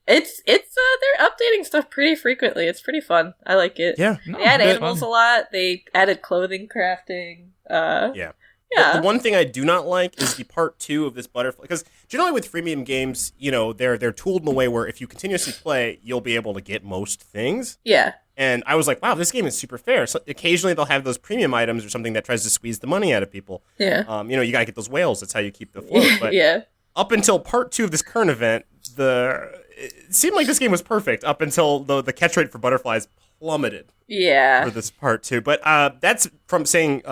updating stuff pretty frequently. It's pretty fun. I like it. Yeah. No, They add it's animals fun. a lot. They added clothing crafting. Yeah. Yeah. The one thing I do not like is the part 2 of this butterfly. Because generally with freemium games, you know, they're tooled in a way where if you continuously play, you'll be able to get most things. Yeah. And I was like, wow, this game is super fair. So occasionally they'll have those premium items or something that tries to squeeze the money out of people. Yeah. You know, you got to get those whales. That's how you keep the float. But Yeah. up until part 2 of this current event, it seemed like this game was perfect up until the catch rate for butterflies plummeted Yeah. for this part 2. But that's from saying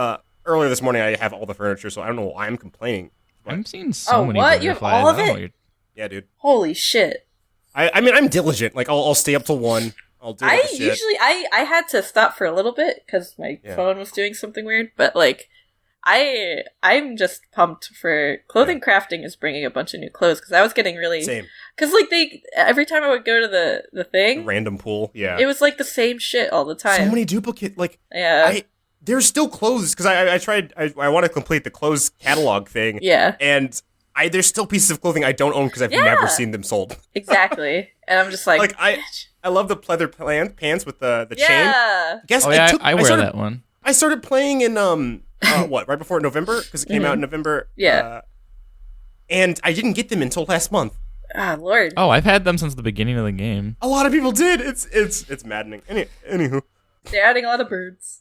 earlier this morning I have all the furniture, so I don't know why I'm complaining. I'm seeing so Oh, many what? You have butterflies. all of I don't know it? what you're- Yeah, dude. Holy shit. I mean, I'm diligent. Like, I'll stay up till 1. I'll do all the shit. I had to stop for a little bit because my Yeah. phone was doing something weird, but like, I'm just pumped for clothing crafting is bringing a bunch of new clothes because I was getting really Same. because like every time I would go to the thing, Random pool. Yeah. it was like the same shit all the time. So many duplicate. Like, Yeah. there's still clothes because I tried. I want to complete the clothes catalog thing. Yeah. And there's still pieces of clothing I don't own because I've Yeah. never seen them sold. Exactly. And I'm just like, Like, bitch. I love the pleather pants with the chain. Yeah. Guess Oh yeah, I I wear started, that one. I started playing in what, right before November, because it came out in November. Yeah. And I didn't get them until last month. Ah, Lord. Oh, I've had them since the beginning of the game. A lot of people did. It's maddening. Anywho, They're adding a lot of birds.